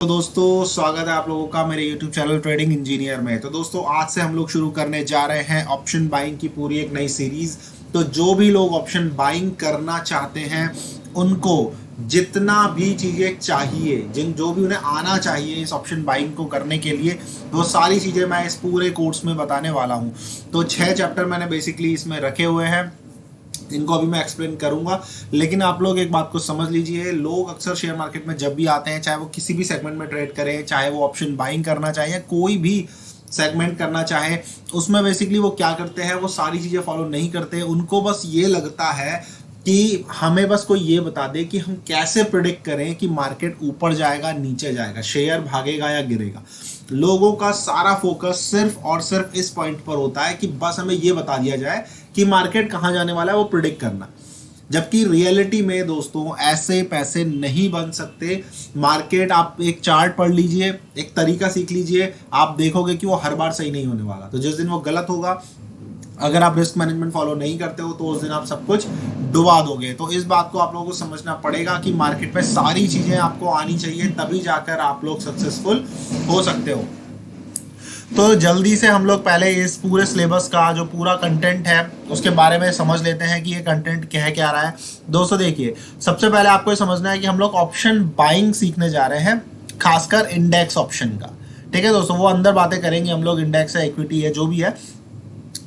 तो दोस्तों स्वागत है आप लोगों का मेरे YouTube चैनल ट्रेडिंग इंजीनियर में। तो दोस्तों आज से हम लोग शुरू करने जा रहे हैं ऑप्शन बाइंग की पूरी एक नई सीरीज। तो जो भी लोग ऑप्शन बाइंग करना चाहते हैं उनको जितना भी चीज़ें चाहिए, जिन जो भी उन्हें आना चाहिए इस ऑप्शन बाइंग को करने के लिए, वो सारी चीज़ें मैं इस पूरे कोर्स में बताने वाला हूँ। तो 6 चैप्टर मैंने बेसिकली इसमें रखे हुए हैं, इनको अभी मैं एक्सप्लेन करूंगा। लेकिन आप लोग एक बात को समझ लीजिए, लोग अक्सर शेयर मार्केट में जब भी आते हैं, चाहे वो किसी भी सेगमेंट में ट्रेड करें, चाहे वो ऑप्शन बाइंग करना चाहे या कोई भी सेगमेंट करना चाहे, उसमें बेसिकली वो क्या करते हैं, वो सारी चीज़ें फॉलो नहीं करते। उनको बस ये लगता है कि हमें बस कोई ये बता दे कि हम कैसे प्रिडिक्ट करें कि मार्केट ऊपर जाएगा नीचे जाएगा, शेयर भागेगा या गिरेगा। लोगों का सारा फोकस सिर्फ और सिर्फ इस पॉइंट पर होता है कि बस हमें ये बता दिया जाए कि मार्केट कहाँ जाने वाला है, वो प्रिडिक्ट करना। जबकि रियलिटी में दोस्तों ऐसे पैसे नहीं बन सकते। मार्केट, आप एक चार्ट पढ़ लीजिए, एक तरीका सीख लीजिए, आप देखोगे कि वो हर बार सही नहीं होने वाला। तो जिस दिन वो गलत होगा, अगर आप रिस्क मैनेजमेंट फॉलो नहीं करते हो, तो उस दिन आप सब कुछ डुबा दोगे। तो इस बात को आप लोगों को समझना पड़ेगा कि मार्केट में सारी चीजें आपको आनी चाहिए, तभी जाकर आप लोग सक्सेसफुल हो सकते हो। तो जल्दी से हम लोग पहले इस पूरे सिलेबस का जो पूरा कंटेंट है उसके बारे में समझ लेते हैं कि ये कंटेंट कह क्या रहा है। दोस्तों देखिए, सबसे पहले आपको ये समझना है कि हम लोग ऑप्शन बाइंग सीखने जा रहे हैं, खासकर इंडेक्स ऑप्शन का। ठीक है दोस्तों, वो अंदर बातें करेंगे हम लोग, इंडेक्स है, इक्विटी है, जो भी है,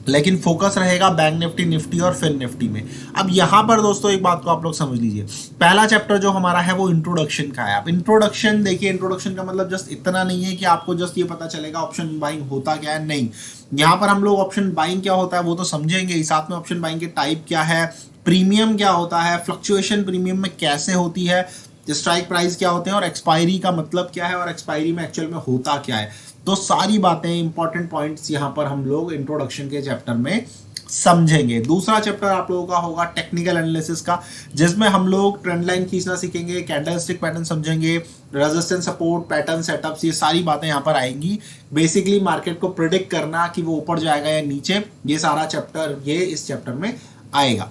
लेकिन फोकस रहेगा बैंक निफ्टी, निफ्टी और फिन निफ्टी में। अब यहाँ पर दोस्तों एक बात को आप लोग समझ लीजिए, पहला चैप्टर जो हमारा है वो इंट्रोडक्शन का है। अब इंट्रोडक्शन देखिए, इंट्रोडक्शन का मतलब जस्ट इतना नहीं है कि आपको जस्ट ये पता चलेगा ऑप्शन बाइंग होता क्या है, नहीं। यहाँ पर हम लोग ऑप्शन बाइंग क्या होता है वो तो समझेंगे ही, साथ में ऑप्शन बाइंग के टाइप क्या है, प्रीमियम क्या होता है, फ्लक्चुएशन प्रीमियम में कैसे होती है, स्ट्राइक प्राइस क्या होते हैं, और एक्सपायरी का मतलब क्या है, और एक्सपायरी में एक्चुअल में होता क्या है। तो सारी बातें, इंपॉर्टेंट पॉइंट्स यहाँ पर हम लोग इंट्रोडक्शन के चैप्टर में समझेंगे। दूसरा चैप्टर आप लोगों का होगा टेक्निकल एनालिसिस का, जिसमें हम लोग ट्रेंड लाइन खींचना सीखेंगे, कैंडलस्टिक पैटर्न समझेंगे, रेजिस्टेंस, सपोर्ट, पैटर्न सेटअप्स, ये सारी बातें यहाँ पर आएंगी। बेसिकली मार्केट को प्रिडिक्ट करना कि वो ऊपर जाएगा या नीचे, ये सारा चैप्टर ये इस चैप्टर में आएगा।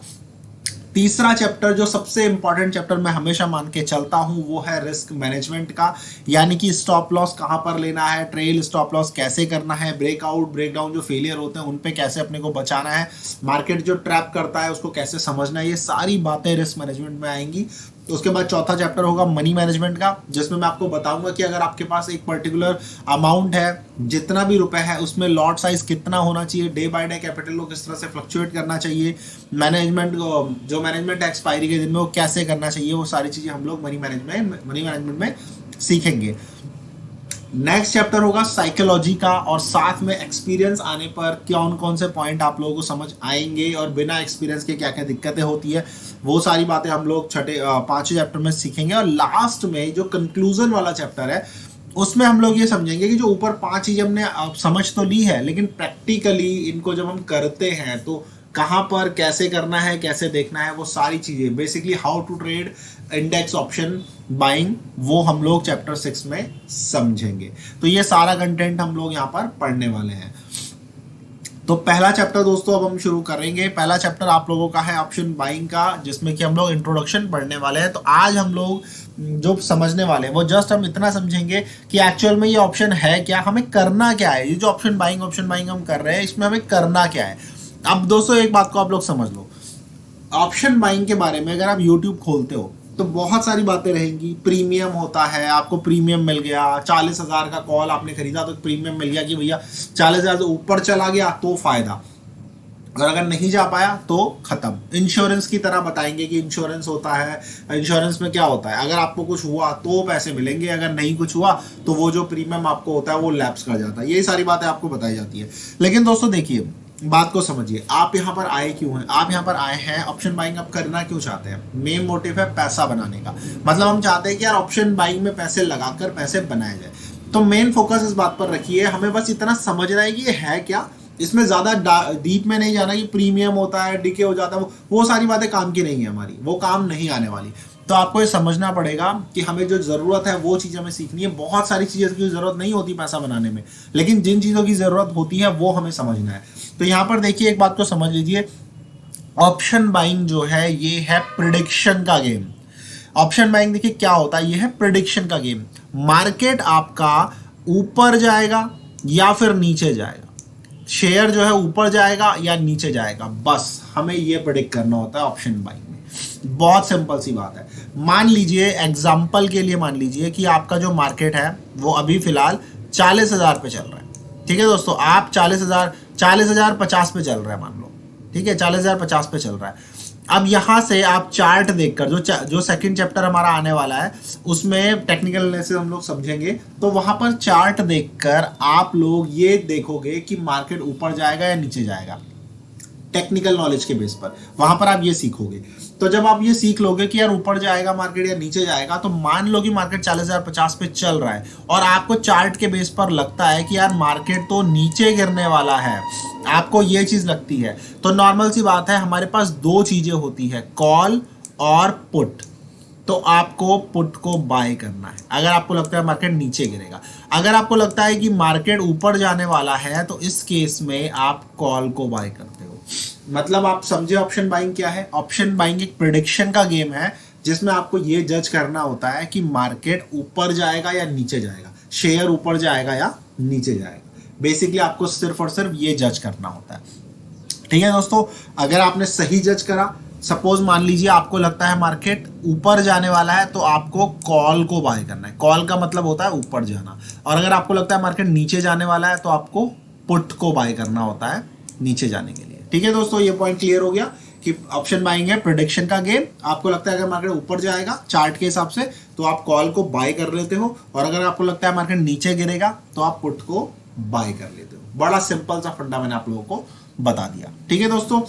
तीसरा चैप्टर जो सबसे इंपॉर्टेंट चैप्टर मैं हमेशा मान के चलता हूं, वो है रिस्क मैनेजमेंट का, यानी कि स्टॉप लॉस कहां पर लेना है, ट्रेल स्टॉप लॉस कैसे करना है, ब्रेकआउट ब्रेकडाउन जो फेलियर होते हैं उन पे कैसे अपने को बचाना है, मार्केट जो ट्रैप करता है उसको कैसे समझना है, ये सारी बातें रिस्क मैनेजमेंट में आएंगी। तो उसके बाद चौथा चैप्टर होगा मनी मैनेजमेंट का, जिसमें मैं आपको बताऊंगा कि अगर आपके पास एक पर्टिकुलर अमाउंट है, जितना भी रुपए है, उसमें लॉट साइज कितना होना चाहिए, डे बाय डे कैपिटल को किस तरह से फ्लक्चुएट करना चाहिए, मैनेजमेंट जो मैनेजमेंट एक्सपायरी के दिन में वो कैसे करना चाहिए, वो सारी चीजें हम लोग मनी मैनेजमेंट में सीखेंगे। नेक्स्ट चैप्टर होगा साइकोलॉजी का, और साथ में एक्सपीरियंस आने पर कौन कौन से पॉइंट आप लोगों को समझ आएंगे और बिना एक्सपीरियंस के क्या क्या दिक्कतें होती है, वो सारी बातें हम लोग पांचवें चैप्टर में सीखेंगे। और लास्ट में जो कंक्लूजन वाला चैप्टर है, उसमें हम लोग ये समझेंगे कि जो ऊपर 5 चीजें हमने समझ तो ली है, लेकिन प्रैक्टिकली इनको जब हम करते हैं तो कहाँ पर कैसे करना है, कैसे देखना है, वो सारी चीजें, basically how to trade index option buying, वो हम लोग चैप्टर 6 में समझेंगे। तो ये सारा कंटेंट हम लोग यहाँ पर पढ़ने वाले हैं। तो पहला चैप्टर दोस्तों अब हम शुरू करेंगे। पहला चैप्टर आप लोगों का है ऑप्शन बाइंग का, जिसमें कि हम लोग इंट्रोडक्शन पढ़ने वाले हैं। तो आज हम लोग जो समझने वाले हैं वो जस्ट हम इतना समझेंगे कि एक्चुअल में ये ऑप्शन है क्या, हमें करना क्या है, ये जो ऑप्शन बाइंग हम कर रहे हैं इसमें हमें करना क्या है। अब दोस्तों एक बात को आप लोग समझ लो, ऑप्शन बाइंग के बारे में अगर आप यूट्यूब खोलते हो तो बहुत सारी बातें रहेंगी। प्रीमियम होता है, आपको प्रीमियम मिल गया, 40,000 का कॉल आपने खरीदा तो प्रीमियम मिल गया कि भैया 40,000 से ऊपर चला गया तो फायदा, और अगर नहीं जा पाया तो खत्म। इंश्योरेंस की तरह बताएंगे कि इंश्योरेंस होता है, इंश्योरेंस में क्या होता है, अगर आपको कुछ हुआ तो पैसे मिलेंगे, अगर नहीं कुछ हुआ तो वो जो प्रीमियम आपको होता है वो लैप्स कर जाता है। ये सारी बातें आपको बताई जाती है। लेकिन दोस्तों देखिए, बात को समझिए, आप यहाँ पर आए क्यों हैं, आप यहाँ पर आए हैं ऑप्शन बाइंग आप करना क्यों चाहते हैं। मेन मोटिव है पैसा बनाने का, मतलब हम चाहते हैं कि यार ऑप्शन बाइंग में पैसे लगाकर पैसे बनाए जाए। तो मेन फोकस इस बात पर रखिए, हमें बस इतना समझना है कि ये है क्या, इसमें ज्यादा डीप में नहीं जाना कि प्रीमियम होता है, डीके हो जाता है, वो सारी बातें काम की नहीं है, हमारी वो काम नहीं आने वाली। तो आपको ये समझना पड़ेगा कि हमें जो जरूरत है वो चीज हमें सीखनी है। बहुत सारी चीजों की जरूरत नहीं होती पैसा बनाने में, लेकिन जिन चीजों की जरूरत होती है वो हमें समझना है। तो यहाँ पर देखिए, एक बात को समझ लीजिए, ऑप्शन बाइंग जो है ये है प्रिडिक्शन का गेम। ऑप्शन बाइंग देखिए क्या होता है, ये है प्रिडिक्शन का गेम। मार्केट आपका ऊपर जाएगा या फिर नीचे जाएगा, शेयर जो है ऊपर जाएगा या नीचे जाएगा, बस हमें ये प्रेडिक्ट करना होता है ऑप्शन बाइंग में। बहुत सिंपल सी बात है। मान लीजिए एग्जांपल के लिए मान लीजिए कि आपका जो मार्केट है वो अभी फिलहाल 40,000 पे चल रहा है। ठीक है दोस्तों, आप 40,050 पे चल रहा है मान लो, ठीक है 40,050 पे चल रहा है। अब यहां से आप चार्ट देखकर जो सेकंड चैप्टर हमारा आने वाला है उसमें टेक्निकल एनालिसिस हम लोग समझेंगे, तो वहां पर चार्ट देखकर आप लोग ये देखोगे कि मार्केट ऊपर जाएगा या नीचे जाएगा, टेक्निकल नॉलेज के बेस पर वहां पर आप ये सीखोगे। तो जब आप ये सीख लोगे कि यार ऊपर जाएगा मार्केट या नीचे जाएगा, तो मान लो कि मार्केट 40,050 पे चल रहा है और आपको चार्ट के बेस पर लगता है कि यार मार्केट तो नीचे गिरने वाला है, आपको ये चीज लगती है, तो नॉर्मल सी बात है हमारे पास दो चीजें होती है, कॉल और पुट। तो आपको पुट को बाय करना है अगर आपको लगता है मार्केट नीचे गिरेगा। अगर आपको लगता है कि मार्केट ऊपर जाने वाला है तो इस केस में आप कॉल को बाय करते हो। मतलब आप समझे ऑप्शन बाइंग क्या है? ऑप्शन बाइंग एक प्रिडिक्शन का गेम है जिसमें आपको ये जज करना होता है कि मार्केट ऊपर जाएगा या नीचे जाएगा, शेयर ऊपर जाएगा या नीचे जाएगा। बेसिकली आपको सिर्फ और सिर्फ ये जज करना होता है। ठीक है दोस्तों, अगर आपने सही जज करा, सपोज मान लीजिए आपको लगता है मार्केट ऊपर जाने वाला है, तो आपको कॉल को बाय करना है। कॉल का मतलब होता है ऊपर जाना। और अगर आपको लगता है मार्केट नीचे जाने वाला है तो आपको पुट को बाय करना होता है नीचे जाने के लिए। ठीक है दोस्तों, ये पॉइंट क्लियर हो गया कि ऑप्शन बाइंग है प्रेडिक्शन का गेम। आपको लगता है अगर मार्केट ऊपर जाएगा चार्ट के हिसाब से तो आप कॉल को बाय कर लेते हो, और अगर आपको लगता है मार्केट नीचे गिरेगा तो आप पुट को बाय कर लेते हो। बड़ा सिंपल सा फंडा मैंने आप लोगों को बता दिया। ठीक है दोस्तों,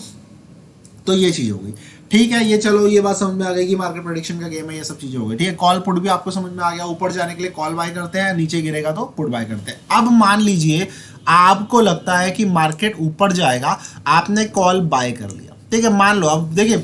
तो ये चीज हो गई। ठीक है, ये चलो ये बात समझ में आ गई कि मार्केट प्रेडिक्शन का गेम है, ये सब चीजें हो गई। ठीक है, कॉल पुट भी आपको समझ में आ गया। ऊपर जाने के लिए कॉल बाय करते हैं, नीचे गिरेगा तो पुट बाय करते हैं। अब मान लीजिए आपको लगता है कि मार्केट ऊपर जाएगा, आपने कॉल बाय कर लिया। ठीक है, मान लो अब देखिए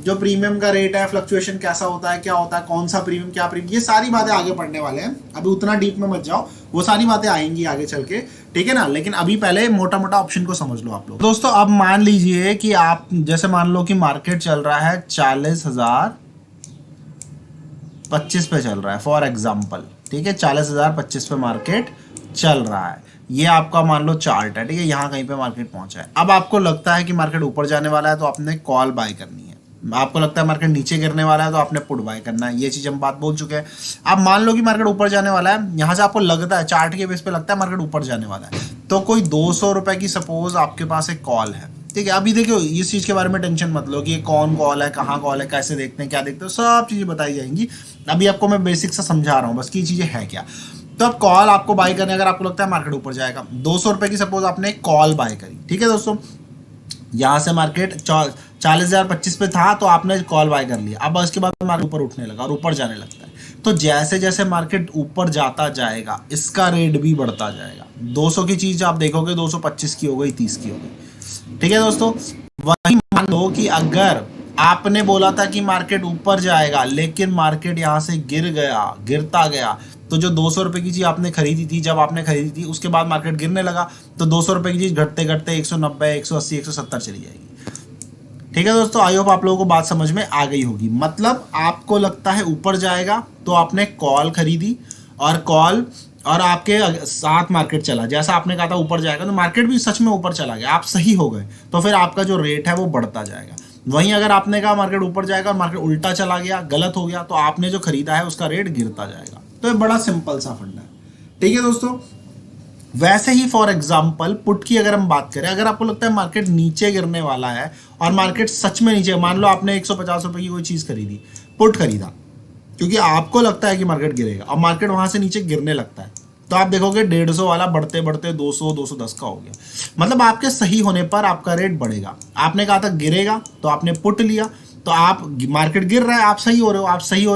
जो प्रीमियम का रेट है, फ्लक्चुएशन कैसा होता है, क्या होता है, कौन सा प्रीमियम क्या प्रीमियम, ये सारी बातें आगे पढ़ने वाले हैं। अभी उतना डीप में मत जाओ, वो सारी बातें आएंगी आगे चल के। ठीक है ना, लेकिन अभी पहले मोटा मोटा ऑप्शन को समझ लो आप लोग। दोस्तों अब मान लीजिए कि आप जैसे मान लो कि मार्केट चल रहा है 40,025 पे चल रहा है फॉर एग्जाम्पल। ठीक है, 40,025 पे मार्केट चल रहा है, ये आपका मान लो चार्ट है। ठीक है, यहाँ कहीं पे मार्केट पहुंचा है। अब आपको लगता है कि मार्केट ऊपर जाने वाला है तो आपने कॉल बाय करनी है। आपको लगता है मार्केट नीचे गिरने वाला है तो आपने पुट बाय करना है। ये चीज हम बात बोल चुके हैं। अब मान लो कि मार्केट ऊपर जाने वाला है, यहाँ से आपको लगता है चार्ट के बेस पे लगता है मार्केट ऊपर जाने वाला है, तो कोई 200 रुपए की सपोज आपके पास एक कॉल है। ठीक है, अभी देखियो इस चीज के बारे में टेंशन मत लो कि कौन कॉल है, कहाँ कॉल है, कैसे देखते हैं, क्या देखते हो, सब चीजें बताई जाएंगी। अभी आपको मैं बेसिक से समझा रहा हूँ बस की चीजें है क्या। तो अब कॉल आपको बाय करने, अगर आपको लगता है मार्केट ऊपर जाएगा, 200 रुपए की सपोज आपने कॉल बाय करी। ठीक है दोस्तों, यहाँ से मार्केट 40,025 पे था तो आपने कॉल बाय कर लिया। अब उसके बाद मार्केट ऊपर उठने लगा और ऊपर जाने लगता है, तो जैसे जैसे मार्केट ऊपर जाता जाएगा इसका रेट भी बढ़ता जाएगा। 200 की चीज आप देखोगे 225 की हो गई, 30 की हो गई। ठीक है दोस्तों, वही मान लो कि अगर आपने बोला था कि मार्केट ऊपर जाएगा लेकिन मार्केट यहाँ से गिरता गया, तो जो 200 रुपए की चीज आपने खरीदी थी, जब आपने खरीदी थी उसके बाद मार्केट गिरने लगा, तो 200 रुपए की चीज घटते घटते 190, 180, 170 चली जाएगी। ठीक है दोस्तों, आई होप आप लोगों को बात समझ में आ गई होगी। मतलब आपको लगता है ऊपर जाएगा तो आपने कॉल खरीदी, और आपके साथ मार्केट चला, जैसा आपने कहा था ऊपर जाएगा तो मार्केट भी सच में ऊपर चला गया, आप सही हो गए, तो फिर आपका जो रेट है वो बढ़ता जाएगा। वहीं अगर आपने कहा मार्केट ऊपर जाएगा और मार्केट उल्टा चला गया, गलत हो गया, तो आपने जो खरीदा है उसका रेट गिरता जाएगा। तो ये बड़ा सिंपल सा फंडा है। ठीक है दोस्तों, वैसे ही फॉर एग्जांपल पुट की अगर हम बात करें, अगर आपको लगता है मार्केट नीचे गिरने वाला है और मार्केट सच में नीचे, मान लो आपने 150 रुपए की कोई चीज खरीदी, पुट खरीदा, क्योंकि आपको लगता है कि मार्केट गिरेगा और मार्केट वहां से नीचे गिरने लगता है, तो आप देखोगे 150 वाला बढ़ते बढ़ते 200, 210 का हो गया। मतलब आपके सही होने पर आपका रेट बढ़ेगा। आपने कहा था गिरेगा तो आपने पुट लिया, तो आप मार्केट गिर रहा है, आप सही हो रहे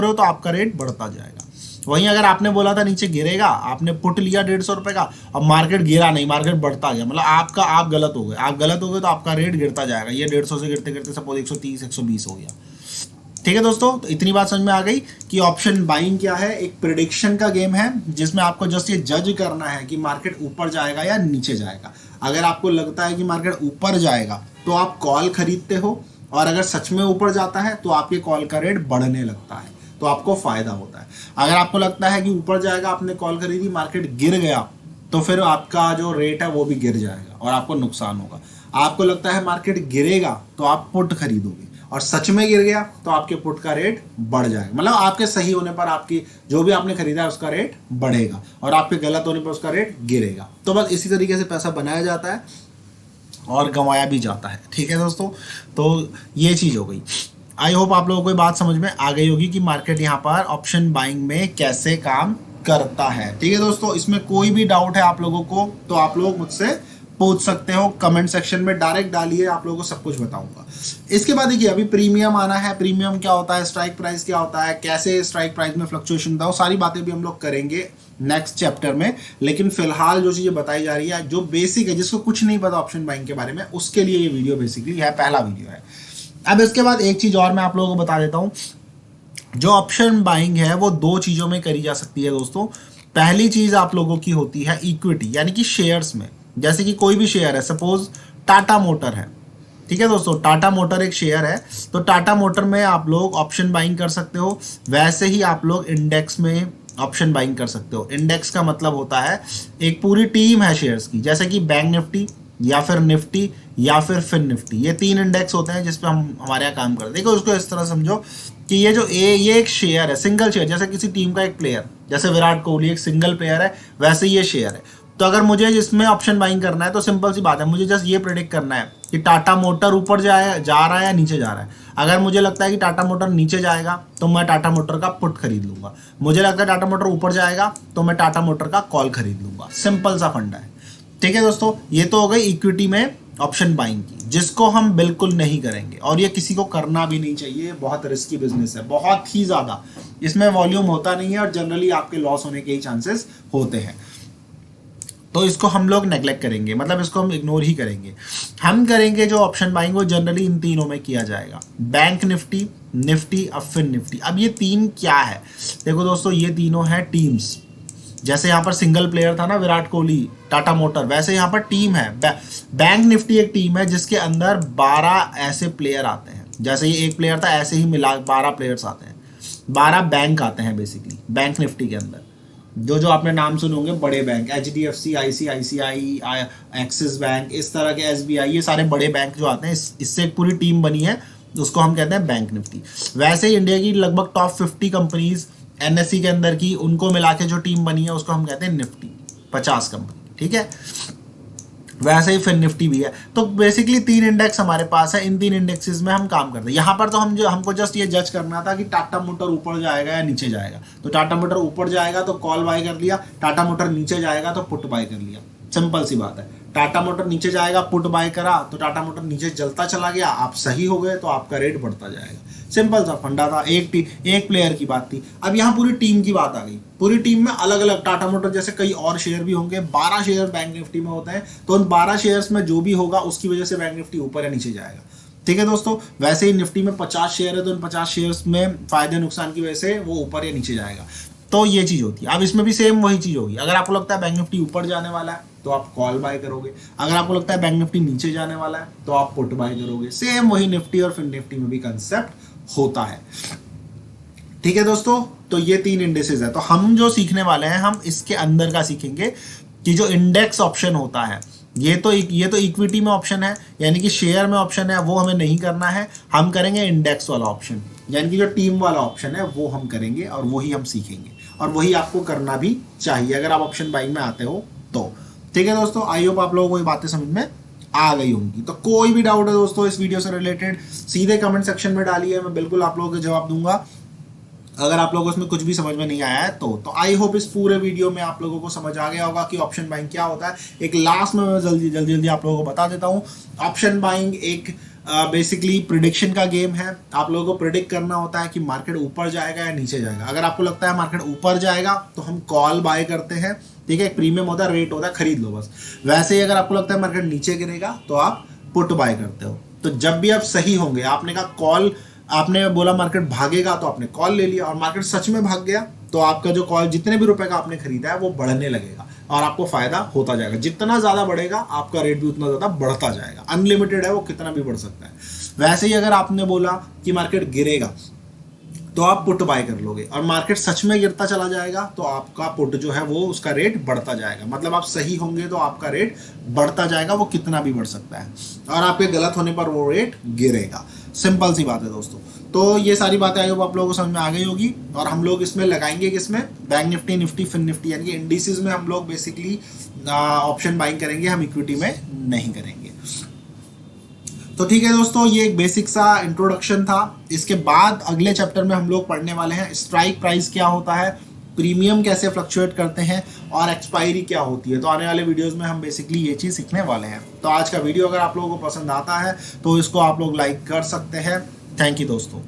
हो तो आपका रेट बढ़ता जाएगा। वहीं अगर आपने बोला था नीचे गिरेगा, आपने पुट लिया 150 रुपए का, अब मार्केट गिरा नहीं, मार्केट बढ़ता गया, मतलब आप गलत हो गए तो आपका रेट गिरता जाएगा। ये 150 से गिरते गिरते सपोज 130, 120 हो गया। ठीक है दोस्तों, तो इतनी बात समझ में आ गई कि ऑप्शन बाइंग क्या है। एक प्रिडिक्शन का गेम है जिसमें आपको जस्ट ये जज करना है कि मार्केट ऊपर जाएगा या नीचे जाएगा। अगर आपको लगता है कि मार्केट ऊपर जाएगा तो आप कॉल खरीदते हो, और अगर सच में ऊपर जाता है तो आपके कॉल का रेट बढ़ने लगता है। तो आपको फायदा होता है। अगर आपको लगता है कि ऊपर जाएगा, आपने कॉल खरीदी, मार्केट गिर गया, तो फिर आपका जो रेट है वो भी गिर जाएगा और आपको नुकसान होगा। आपको लगता है मार्केट गिरेगा तो आप पुट खरीदोगे और सच में गिर गया तो आपके पुट का रेट बढ़ जाएगा। मतलब आपके सही होने पर आपकी जो भी आपने खरीदा है उसका रेट बढ़ेगा और आपके गलत होने पर उसका रेट गिरेगा। तो बस इसी तरीके से पैसा बनाया जाता है और गंवाया भी जाता है। ठीक है दोस्तों, तो ये चीज़ हो गई। आई होप आप लोगों को ये बात समझ में आ गई होगी कि मार्केट यहाँ पर ऑप्शन बाइंग में कैसे काम करता है। ठीक है दोस्तों, इसमें कोई भी डाउट है आप लोगों को तो आप लोग मुझसे पूछ सकते हो, कमेंट सेक्शन में डायरेक्ट डालिए, आप लोगों को सब कुछ बताऊंगा। इसके बाद देखिए अभी प्रीमियम आना है। प्रीमियम क्या होता है, स्ट्राइक प्राइस क्या होता है, कैसे स्ट्राइक प्राइस में फ्लक्चुएशन होता है, वो सारी बातें भी हम लोग करेंगे नेक्स्ट चैप्टर में। लेकिन फिलहाल जो चीजें बताई जा रही है, जो बेसिक है, जिसको कुछ नहीं पता ऑप्शन बाइंग के बारे में, उसके लिए ये वीडियो बेसिकली है, पहला वीडियो है। अब इसके बाद एक चीज और मैं आप लोगों को बता देता हूं, जो ऑप्शन बाइंग है वो दो चीजों में करी जा सकती है दोस्तों। पहली चीज आप लोगों की होती है इक्विटी, यानी कि शेयर्स में। जैसे कि कोई भी शेयर है, सपोज टाटा मोटर है, ठीक है दोस्तों, टाटा मोटर एक शेयर है, तो टाटा मोटर में आप लोग ऑप्शन बाइंग कर सकते हो। वैसे ही आप लोग इंडेक्स में ऑप्शन बाइंग कर सकते हो। इंडेक्स का मतलब होता है एक पूरी टीम है शेयर्स की, जैसे कि बैंक निफ्टी या फिर निफ्टी या फिर फिन निफ्टी, ये 3 इंडेक्स होते हैं जिसपे हम हमारे यहाँ काम करते हैं। देखो उसको इस तरह समझो कि ये एक शेयर है, सिंगल शेयर, जैसे किसी टीम का एक प्लेयर, जैसे विराट कोहली एक सिंगल प्लेयर है, वैसे ये शेयर है। तो अगर मुझे इसमें ऑप्शन बाइंग करना है तो सिंपल सी बात है, मुझे जस्ट ये प्रेडिक्ट करना है कि टाटा मोटर ऊपर जा रहा है या नीचे जा रहा है। अगर मुझे लगता है कि टाटा मोटर नीचे जाएगा तो मैं टाटा मोटर का पुट खरीद लूंगा। मुझे लगता है टाटा मोटर ऊपर जाएगा तो मैं टाटा मोटर का कॉल खरीद लूंगा। सिंपल सा फंडा है। ठीक है दोस्तों, ये तो हो गई इक्विटी में ऑप्शन बाइंग की, जिसको हम बिल्कुल नहीं करेंगे और ये किसी को करना भी नहीं चाहिए। बहुत रिस्की बिजनेस है, बहुत ही ज्यादा। इसमें वॉल्यूम होता नहीं है और जनरली आपके लॉस होने के ही चांसेस होते हैं। तो इसको हम लोग नेग्लेक्ट करेंगे, मतलब इसको हम इग्नोर ही करेंगे। हम करेंगे जो ऑप्शन बाइंग वो जनरली इन तीनों में किया जाएगा, बैंक निफ्टी, निफ्टी और फिन निफ्टी। अब ये तीन क्या है, देखो दोस्तों, ये तीनों है टीम्स। जैसे यहाँ पर सिंगल प्लेयर था ना विराट कोहली, टाटा मोटर, वैसे यहाँ पर टीम है। बैंक निफ्टी एक टीम है जिसके अंदर 12 ऐसे प्लेयर आते हैं। जैसे ये एक प्लेयर था, ऐसे ही मिला 12 प्लेयर्स आते हैं, 12 बैंक आते हैं बेसिकली बैंक निफ्टी के अंदर। जो आपने नाम सुने होंगे बड़े bank, HDFC, ICICI, axis bank, इस तरह के SBI, ये सारे बड़े बैंक जो आते हैं, इससे एक पूरी टीम बनी है, उसको हम कहते हैं बैंक निफ्टी। वैसे ही इंडिया की लगभग टॉप 50 कंपनीज NSE के अंदर की, उनको मिला के जो टीम बनी है उसको हम कहते हैं निफ्टी 50 कंपनी। ठीक है, वैसे ही फिन निफ्टी भी है। तो बेसिकली 3 इंडेक्स हमारे पास है, इन 3 इंडेक्सेस में हम काम करते हैं। यहाँ पर तो हमको जस्ट ये जज करना था कि टाटा मोटर ऊपर जाएगा या नीचे जाएगा। तो टाटा मोटर ऊपर जाएगा तो कॉल बाय कर लिया, टाटा मोटर नीचे जाएगा तो पुट बाय कर लिया। सिंपल सी बात है। टाटा मोटर नीचे जाएगा, पुट बाय करा, तो टाटा मोटर नीचे जलता चला गया, आप सही हो गए तो आपका रेट बढ़ता जाएगा। सिंपल सा फंडा था, एक प्लेयर की बात थी। अब यहाँ पूरी टीम की बात आ गई। पूरी टीम में अलग अलग टाटा मोटर जैसे कई और शेयर भी होंगे, 12 शेयर बैंक निफ्टी में होते हैं, तो उन 12 शेयर्स में जो भी होगा उसकी वजह से बैंक निफ्टी ऊपर या नीचे जाएगा। ठीक है दोस्तों, वैसे ही निफ्टी में 50 शेयर है तो उन 50 शेयर्स में फायदे नुकसान की वजह से वो ऊपर या नीचे जाएगा। तो ये चीज होती है। अब इसमें भी सेम वही चीज होगी। अगर आपको लगता है बैंक निफ्टी ऊपर जाने वाला है तो आप कॉल बाय करोगे, अगर आपको लगता है बैंक निफ्टी नीचे जाने वाला है तो आप पुट बाय करोगे। सेम वही निफ्टी और फिन निफ्टी में भी कंसेप्ट होता है। ठीक है दोस्तों, तो ये 3 इंडेक्सेस है। तो हम जो सीखने वाले हैं, हम इसके अंदर का सीखेंगे कि जो इंडेक्स ऑप्शन होता है, ये तो इक्विटी में ऑप्शन है, यानी कि शेयर में ऑप्शन है, वो हमें नहीं करना है। हम करेंगे इंडेक्स वाला ऑप्शन, यानी कि जो टीम वाला ऑप्शन है वो हम करेंगे और वही हम सीखेंगे और वही आपको करना भी चाहिए अगर आप ऑप्शन बाइंग में आते हो तो। ठीक है दोस्तों, आई होप आप लोगों को ये बातें समझ में आ गई होंगी। तो कोई भी डाउट है दोस्तों इस वीडियो से रिलेटेड, सीधे कमेंट सेक्शन में डालिए, मैं बिल्कुल आप लोगों को जवाब दूंगा। अगर आप लोगों को इसमें कुछ भी समझ में नहीं आया है तो आई होप इस पूरे वीडियो में आप लोगों को समझ आ गया होगा कि ऑप्शन बाइंग क्या होता है। एक लास्ट में मैं जल्दी आप लोगों को बता देता हूँ। ऑप्शन बाइंग एक बेसिकली प्रिडिक्शन का गेम है। आप लोगों को प्रिडिक्ट करना होता है कि मार्केट ऊपर जाएगा या नीचे जाएगा। अगर आपको लगता है मार्केट ऊपर जाएगा तो हम कॉल बाय करते हैं। ठीक है, एक प्रीमियम होता है, रेट होता है, खरीद लो बस। वैसे ही अगर आपको लगता है मार्केट नीचे गिरेगा तो आप पुट बाय करते हो। तो जब भी आप सही होंगे, आपने कहा कॉल, आपने बोला मार्केट भागेगा तो आपने कॉल ले लिया और मार्केट सच में भाग गया तो आपका जो कॉल जितने भी रुपए का आपने खरीदा है वो बढ़ने लगेगा और आपको फायदा होता जाएगा। जितना ज्यादा बढ़ेगा आपका रेट भी उतना ज्यादा बढ़ता जाएगा। अनलिमिटेड है वो, कितना भी बढ़ सकता है। वैसे ही अगर आपने बोला कि मार्केट गिरेगा तो आप पुट बाय कर लोगे, और मार्केट सच में गिरता चला जाएगा तो आपका पुट जो है वो उसका रेट बढ़ता जाएगा। मतलब आप सही होंगे तो आपका रेट बढ़ता जाएगा, वो कितना भी बढ़ सकता है, और आपके गलत होने पर वो रेट गिरेगा। सिंपल सी बात है दोस्तों। तो ये सारी बातें आई होप आप लोगों को समझ में आ गई होगी। और हम लोग इसमें लगाएंगे किसमें, Bank Nifty, Nifty, Fin Nifty, यानी कि इंडिसेस में हम लोग बेसिकली ऑप्शन बाइंग करेंगे, हम इक्विटी में नहीं करेंगे। तो ठीक है दोस्तों, ये एक बेसिक सा इंट्रोडक्शन था। इसके बाद अगले चैप्टर में हम लोग पढ़ने वाले हैं स्ट्राइक प्राइस क्या होता है, प्रीमियम कैसे फ्लक्चुएट करते हैं, और एक्सपायरी क्या होती है। तो आने वाले वीडियोस में हम बेसिकली ये चीज़ सीखने वाले हैं। तो आज का वीडियो अगर आप लोगों को पसंद आता है तो इसको आप लोग लाइक कर सकते हैं। थैंक यू दोस्तों।